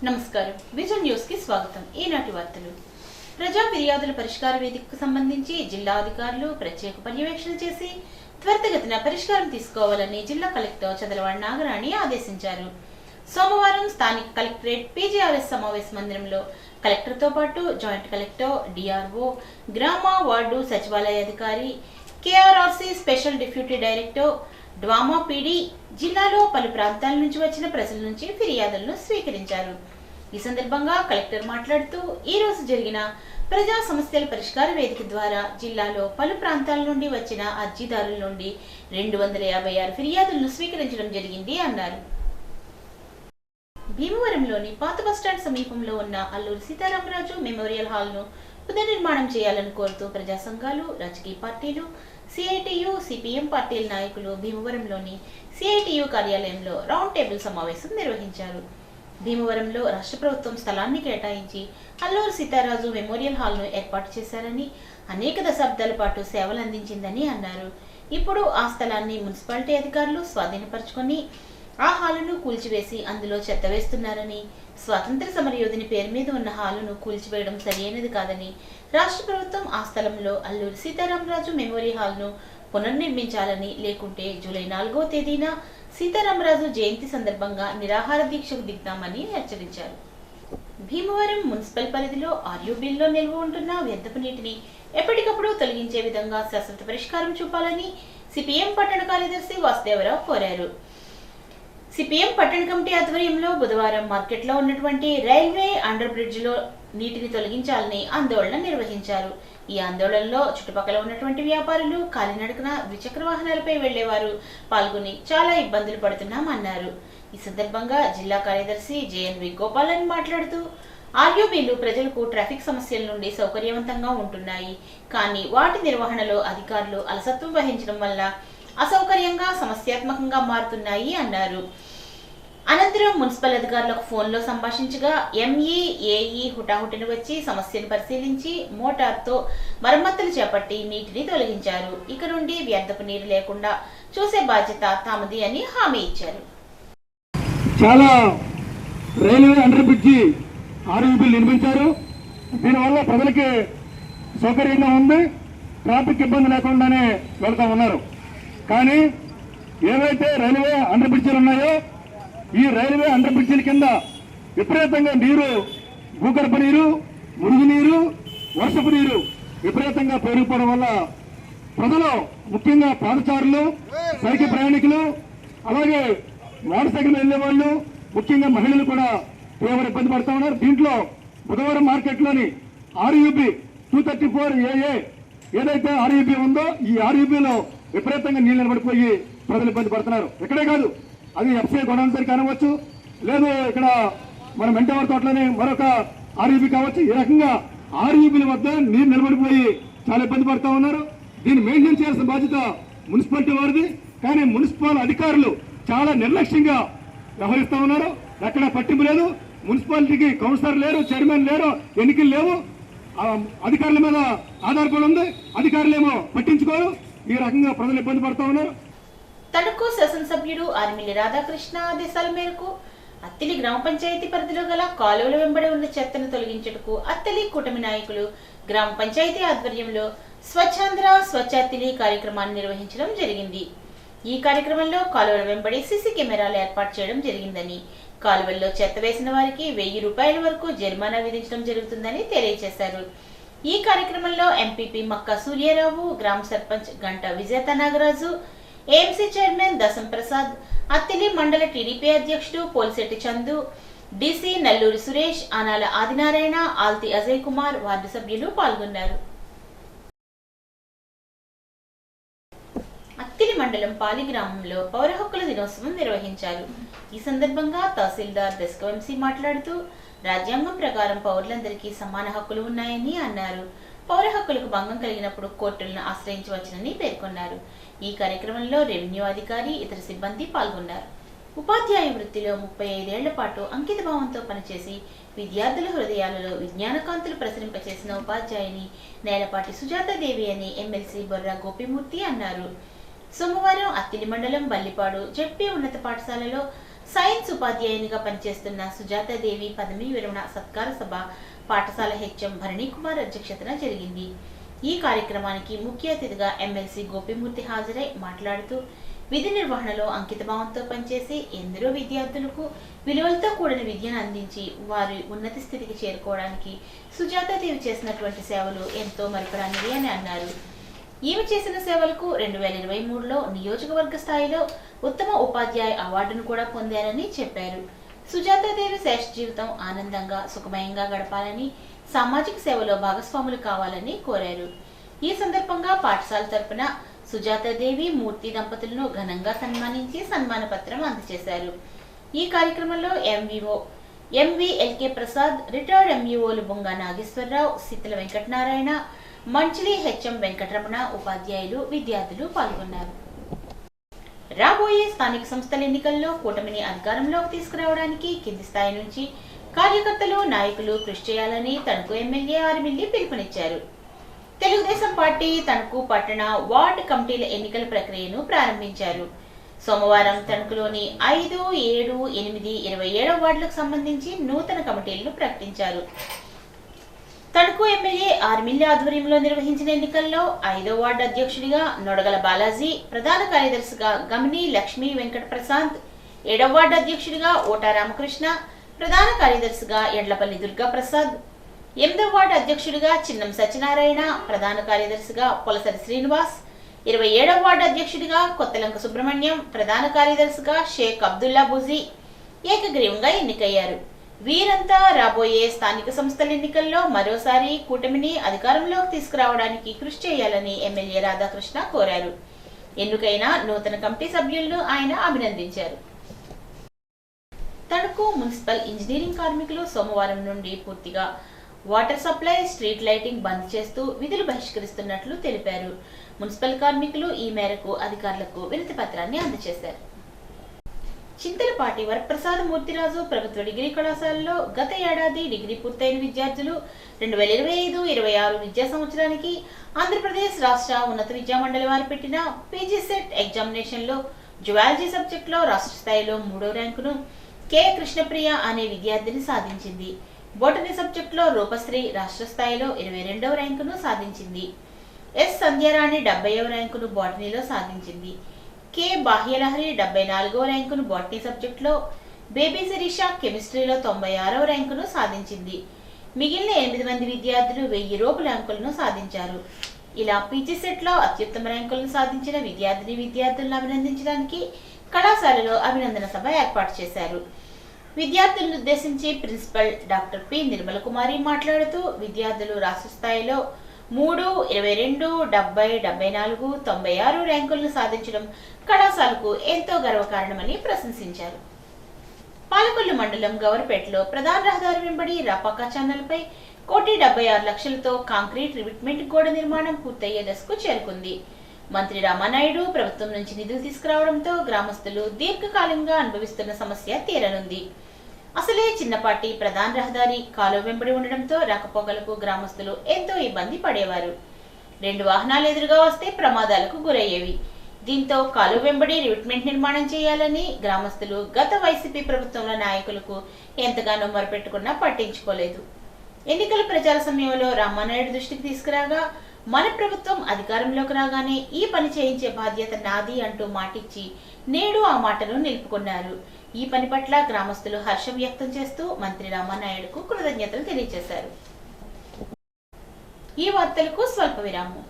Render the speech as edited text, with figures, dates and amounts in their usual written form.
నమస్కారం vision news కి స్వాగతం। ఈనాటి వార్తలు। ప్రజా ఫిర్యాదుల పరిష్కార వేదికకు సంబంధించి జిల్లా అధికారులు ప్రత్యేక పర్యవేక్షణ చేసి త్వరితగతిన పరిష్కారం తీసుకోవాలని జిల్లా కలెక్టర్ చదలవాడ నాగరాణి ఆదేశించారు। సోమవారం స్థానిక కలెక్టరేట్ పీజీఆర్ఎస్ సమావేశ మందిరంలో కలెక్టర్తో పాటు జాయింట్ కలెక్టర్, డిఆర్ఓ, గ్రామ వార్డు సచివాలయ అధికారి, KRRC special deputy director, DWAMA PD జిల్లాలో పలు ప్రాంతాల నుంచి వచ్చిన ప్రజల నుంచి ఫిర్యాదులను స్వీకరించారు। ఈ సందర్భంగా కలెక్టర్ మాట్లాడుతూ ఈ రోజు జరిగిన ప్రజా సమస్యల పరిష్కార వేదిక ద్వారా జిల్లాలో పలు ప్రాంతాల నుండి వచ్చిన అర్జీదారుల నుండి 256 ఫిర్యాదులను స్వీకరించడం జరిగింది అన్నారు। భీమవరంలోని పాత బస్టాండ్ సమీపంలో ఉన్న అల్లూరి సీతారామరాజు మెమోరియల్ హాల్ ను పునర్నిర్మాణం చేయాలని కోరుతూ ప్రజా సంఘాలు, రాజకీయ పార్టీలు, సిఐటియు, సిపిఎం పార్టీల నాయకులు భీమవరంలోని సిఐటియు కార్యాలయంలో రౌండ్ టేబుల్ సమావేశం నిర్వహించారు। భీమవరంలో రాష్ట్ర ప్రభుత్వం స్థలాన్ని కేటాయించి అల్లూరి సీతారాజు మెమోరియల్ హాల్ ను ఏర్పాటు చేశారని, అనేక దశాబ్దాల పాటు సేవలు అందించిందని అన్నారు। ఇప్పుడు ఆ స్థలాన్ని మున్సిపాలిటీ అధికారులు స్వాధీనపరుచుకొని ఆ హాలును కూల్చివేసి అందులో చెత్త వేస్తున్నారని, స్వాతంత్ర సమరయోధిని పేరు మీద ఉన్న హాలును కూల్చివేయడం సరైనది కాదని, రాష్ట్ర ప్రభుత్వం ఆ స్థలంలో అల్లూరి సీతారామరాజు మెమోరియల్ హాల్ ను పునర్నిర్మించాలని, లేకుంటే జూలై 4వ తేదీన సీతారామరాజు జయంతి సందర్భంగా నిరాహార దీక్షకు దిగుతామని హెచ్చరించారు। భీమవరం మున్సిపల్ పరిధిలో ఆర్యూబీల్లో నిల్వ ఉంటున్న వ్యర్థపు నీటిని ఎప్పటికప్పుడు తొలగించే విధంగా శాశ్వత పరిష్కారం చూపాలని సిపిఎం పట్టణ కార్యదర్శి వాసుదేవరావు కోరారు। సిపిఎం పట్టణ కమిటీ ఆధ్వర్యంలో బుధవారం మార్కెట్లో ఉన్నటువంటి రైల్వే అండర్ బ్రిడ్జ్ లో నీటిని తొలగించాలని ఆందోళన నిర్వహించారు। ఈ ఆందోళనలో చుట్టుపక్కల ఉన్నటువంటి వ్యాపారులు, కాలినడకన ద్విచక్ర వాహనాలపై వెళ్లేవారు పాల్గొని చాలా ఇబ్బందులు పడుతున్నామన్నారు। ఈ సందర్భంగా జిల్లా కార్యదర్శి జేఎన్వి గోపాలన్ మాట్లాడుతూ ఆర్యూబీలు ప్రజలకు ట్రాఫిక్ సమస్యల నుండి సౌకర్యవంతంగా ఉంటున్నాయి, కానీ వాటి నిర్వహణలో అధికారులు అలసత్వం వహించడం వల్ల అసౌకర్యంగా, సమస్యాత్మకంగా మారుతున్నాయి అన్నారు। అనంతరం మున్సిపల్ అధికారులకు ఫోన్లో సంభాషించగా ఎంఈ, ఏఈ హుటాహుటిని వచ్చి సమస్యను పరిశీలించి మోటార్తో మరమ్మతులు చేపట్టి నీటిని తొలగించారు। ఇక నుండి వ్యర్థపు నీరు లేకుండా చూసే బాధ్యత తామది అని హామీ ఇచ్చారు। చాలా రైల్వే అండర్ బ్రిడ్జి ఆర్యూబీలు నిర్మించారు। దీనివల్ల ప్రజలకి సౌకర్యంగా ఉంది, ట్రాఫిక్ ఇబ్బంది లేకుండానే వెళ్తా ఉన్నారు। కానీ ఏవైతే రైల్వే అండర్ బ్రిడ్జీలు ఉన్నాయో ఈ రైల్వే అండర్ బ్రిడ్జీల కింద విపరీతంగా నీరు, భూగర్భ నీరు, మురుగునీరు, వర్షపు నీరు విపరీతంగా పెరిగిపోవడం వల్ల ప్రజలు, ముఖ్యంగా పాదచారులు, సైకిల్ ప్రయాణికులు, అలాగే మోటార్ సైకిల్ వెళ్లే వాళ్ళు, ముఖ్యంగా మహిళలు కూడా తీవ్ర ఇబ్బంది పడుతూ ఉన్నారు। దీంట్లో బుధవారం మార్కెట్లోని ఆర్యూబీ 234AA ఏదైతే ఆర్యూబీ ఉందో ఈ ఆర్యూబీలో విపరీతంగా నీళ్లు నిలబడిపోయి ప్రజలు ఇబ్బంది పడుతున్నారు। ఇక్కడే కాదు, అది ఎఫ్సీఐ గొడవలసరి కానవచ్చు, లేదు ఇక్కడ మన మెంటవర్ తోటలోనే మరొక ఆర్యూబీ కావచ్చు। ఈ రకంగా ఆర్యూబీల వద్ద నీరు నిలబడిపోయి చాలా ఇబ్బంది పడుతూ ఉన్నారు। దీన్ని మెయింటైన్ చేయాల్సిన బాధ్యత మున్సిపాలిటీ వారిది, కానీ మున్సిపల్ అధికారులు చాలా నిర్లక్ష్యంగా వ్యవహరిస్తూ ఉన్నారు। ఎక్కడ పట్టింపు లేదు, మున్సిపాలిటీకి కౌన్సిలర్ లేరు, చైర్మన్ లేరు, ఎన్నికలు లేవు, అధికారుల మీద ఆధారపడి ఉంది, అధికారులేమో పట్టించుకోరు। ఈ రకంగా ప్రజలు ఇబ్బంది పడుతూ ఉన్నారు। తణుకు శాసనసభ్యుడు ఆర్మిల్లి రాధాకృష్ణ ఆదేశాల మేరకు అత్తిలి గ్రామ పంచాయతీ పరిధిలో గల కాలువల వెంబడి ఉన్న చెత్తను తొలగించుటకు అత్తిలి కూటమి నాయకులు గ్రామ పంచాయతీ ఆధ్వర్యంలో స్వచ్ఛాంధ్ర స్వచ్ఛ అత్తిలి కార్యక్రమాన్ని నిర్వహించడం జరిగింది। ఈ కార్యక్రమంలో కాలువల వెంబడి సీసీ కెమెరాలు ఏర్పాటు చేయడం జరిగిందని, కాలువల్లో చెత్త వేసిన వారికి 1000 రూపాయల వరకు జరిమానా విధించడం జరుగుతుందని తెలియజేశారు। ఈ కార్యక్రమంలో ఎంపీపీ మక్కా సూర్యారావు, గ్రామ సర్పంచ్ గంట విజేత నాగరాజు, ఏఎంసీ చైర్మన్ దసం ప్రసాద్, అత్తిలి మండల టీడీపీ అధ్యక్షుడు పోల్శెట్టి చందు, డీసీ నల్లూరి సురేష్, ఆనాల ఆదినారాయణ, ఆల్తి అజయ్ కుమార్, వార్డు సభ్యులు పాల్గొన్నారు। అత్తిలి మండలం పాలి గ్రామంలో పౌర హక్కుల దినోత్సవం నిర్వహించారు। ఈ సందర్భంగా తహసీల్దార్ దశకవంశీ మాట్లాడుతూ రాజ్యాంగం ప్రకారం పౌరులందరికీ సమాన హక్కులు ఉన్నాయని అన్నారు। పౌర హక్కులకు భంగం కలిగినప్పుడు కోర్టులను ఆశ్రయించవచ్చునని పేర్కొన్నారు। ఈ కార్యక్రమంలో రెవెన్యూ అధికారి, ఇతర సిబ్బంది పాల్గొన్నారు। ఉపాధ్యాయ వృత్తిలో 35 ఏళ్ల పాటు అంకిత భావంతో పనిచేసి విద్యార్థుల హృదయాలలో విజ్ఞాన కాంతులు ప్రసరింపచేసిన ఉపాధ్యాయుని నేలపాటి సుజాతాదేవి అని ఎమ్మెల్సీ బొర్రా గోపిమూర్తి అన్నారు। సోమవారం అత్తిలి మండలం బల్లిపాడు జెడ్పీ ఉన్నత పాఠశాలలో సైన్స్ ఉపాధ్యాయునిగా పనిచేస్తున్న సుజాతాదేవి పదవీ విరమణ సత్కార సభ పాఠశాల హెచ్ఎం భరణి కుమార్ అధ్యక్షతన జరిగింది. ఈ కార్యక్రమానికి ముఖ్య అతిథిగా ఎమ్మెల్సీ గోపిమూర్తి హాజరై మాట్లాడుతూ విధి నిర్వహణలో అంకితభావంతో పనిచేసి ఎందరో విద్యార్థులకు విలువలతో కూడిన విద్యను అందించి వారి ఉన్నత స్థితికి చేరుకోవడానికి సుజాతాదేవి చేసినటువంటి సేవలు ఎంతో మరిపరానివి అని అన్నారు. ఈమె చేసిన సేవలకు 2023లో నియోజకవర్గ స్థాయిలో ఉత్తమ ఉపాధ్యాయ అవార్డును కూడా పొందారని చెప్పారు. సుజాతాదేవి శేష జీవితం ఆనందంగా సుఖమయంగా గడపాలని, సామాజిక సేవలో భాగస్వాములు కావాలని కోరారు. ఈ సందర్భంగా పాఠశాల తరపున సుజాతాదేవి మూర్తి దంపతులను ఘనంగా సన్మానించి సన్మాన పత్రం అందజేశారు. ఈ కార్యక్రమంలో MVO ఎంవీఎల్కే Prasad, retired ఎంఈఓలు బొంగా Nageswararao, సిత్తల Venkatanarayana, Manchili HM Venkataramana, ఉపాధ్యాయులు, విద్యార్థులు పాల్గొన్నారు. రాబోయే స్థానిక సంస్థల ఎన్నికల్లో కూటమిని అధికారంలోకి తీసుకురావడానికి కింది స్థాయి నుంచి కార్యకర్తలు, నాయకులు కృషి చేయాలని తణుకు ఎమ్మెల్యే ఆర్మిల్లి పిలుపునిచ్చారు. తెలుగుదేశం పార్టీ తణుకు పట్టణ వార్డు కమిటీల ఎన్నికల ప్రక్రియను ప్రారంభించారు. సోమవారం తణుకులోని 5, 7, 8, 27 వార్డులకు సంబంధించి నూతన కమిటీలను ప్రకటించారు. తణుకు ఎమ్మెల్యే ఆర్మిల్లి ఆధ్వర్యంలో నిర్వహించిన ఎన్నికల్లో 5వ వార్డు అధ్యక్షుడిగా నొడగల బాలాజీ, ప్రధాన కార్యదర్శిగా గమిని లక్ష్మీ వెంకట ప్రశాంత్, 7వ వార్డు అధ్యక్షుడిగా ఓటా రామకృష్ణ, ప్రధాన కార్యదర్శిగా ఎడ్లపల్లి దుర్గా ప్రసాద్, 8వ వార్డు అధ్యక్షుడిగా చిన్నం సత్యనారాయణ, ప్రధాన కార్యదర్శిగా పొలసరి శ్రీనివాస్, 27వ వార్డు అధ్యక్షుడిగా కొత్తలంక సుబ్రహ్మణ్యం, ప్రధాన కార్యదర్శిగా షేక్ అబ్దుల్లా బుజీ ఏకగ్రీవంగా ఎన్నికయ్యారు. వీరంతా రాబోయే స్థానిక సంస్థల ఎన్నికల్లో మరోసారి కూటమిని అధికారంలోకి తీసుకురావడానికి కృషి చేయాలని ఎమ్మెల్యే రాధాకృష్ణ కోరారు. ఎన్నికైన నూతన కమిటీ సభ్యులను ఆయన అభినందించారు. తణుకు మున్సిపల్ ఇంజనీరింగ్ కార్మికులు సోమవారం నుండి పూర్తిగా వాటర్ సప్లై, స్ట్రీట్ లైటింగ్ బంద్ చేస్తూ విధులు బహిష్కరిస్తున్నట్లు తెలిపారు. మున్సిపల్ కార్మికులు ఈ మేరకు అధికారులకు వినతి పత్రాన్ని అందజేశారు. చింతలపాటి వరప్రసాద మూర్తిరాజు ప్రభుత్వ డిగ్రీ కళాశాలలో గత ఏడాది డిగ్రీ పూర్తయిన విద్యార్థులు 2025-26 విద్యా సంవత్సరానికి ఆంధ్రప్రదేశ్ రాష్ట్ర ఉన్నత విద్యా మండలి వారు పెట్టిన పీజీ సెట్ ఎగ్జామినేషన్లో జువాలజీ సబ్జెక్టులో రాష్ట్ర స్థాయిలో 3వ ర్యాంకును కె కృష్ణప్రియ అనే విద్యార్థిని సాధించింది. బోటనీ సబ్జెక్టులో రూపశ్రీ రాష్ట్ర స్థాయిలో 22వ ర్యాంకును సాధించింది. ఎస్ సంధ్యారాణి 70వ ర్యాంకును బోటనీలో సాధించింది. కె బాహ్యలహరి 74వ ర్యాంకును బోటనీ సబ్జెక్టులో, బేబీ శిరీష కెమిస్ట్రీలో 96వ ర్యాంకును సాధించింది. మిగిలిన 8 మంది విద్యార్థులు 1000 రూపాయల ర్యాంకులను సాధించారు. ఇలా పీజీ సెట్లో అత్యుత్తమ ర్యాంకులను సాధించిన విద్యార్థులను అభినందించడానికి కళాశాలలో అభినందన సభ ఏర్పాటు చేశారు. విద్యార్థులను ఉద్దేశించి ప్రిన్సిపల్ డాక్టర్ పి నిర్మల కుమారి మాట్లాడుతూ విద్యార్థులు రాష్ట్ర స్థాయిలో 3, 22, 70, 74, 96 ర్యాంకులను సాధించడం కళాశాలకు ఎంతో గర్వకారణమని ప్రశంసించారు. పాలకొల్లు మండలం గౌరపేటలో ప్రధాన రహదారి వెంబడి రాపాక ఛానల్పై 1,76,00,000తో కాంక్రీట్ రివిట్మెంట్ గోడ నిర్మాణం పూర్తయ్యే దశకు చేరుకుంది. మంత్రి రామానాయుడు ప్రభుత్వం నుంచి నిధులు తీసుకురావడంతో గ్రామస్తులు దీర్ఘకాలంగా అనుభవిస్తున్న సమస్య తీరనుంది. అసలే చిన్నపాటి ప్రధాన రహదారి కాలువ వెంబడి ఉండడంతో రాకపోకలకు గ్రామస్తులు ఎంతో ఇబ్బంది పడేవారు. 2 వాహనాలు ఎదురుగా వస్తే ప్రమాదాలకు గురయ్యేవి. దీంతో కాలువ వెంబడి రివిట్మెంట్ నిర్మాణం చేయాలని గ్రామస్తులు గత వైసీపీ ప్రభుత్వంలో నాయకులకు ఎంతగానో మొరపెట్టుకున్నా పట్టించుకోలేదు. ఎన్నికల ప్రచార సమయంలో రామానాయుడు దృష్టికి తీసుకురాగా మన ప్రభుత్వం అధికారంలోకి రాగానే ఈ పని చేయించే బాధ్యత నాది అంటూ మాటిచ్చి నేడు ఆ మాటను నిలుపుకున్నారు. ఈ పని పట్ల గ్రామస్తులు హర్షం వ్యక్తం చేస్తూ మంత్రి రామానాయుడుకు కృతజ్ఞతలు తెలియజేశారు. ఈ వార్తలకు స్వల్ప విరామం.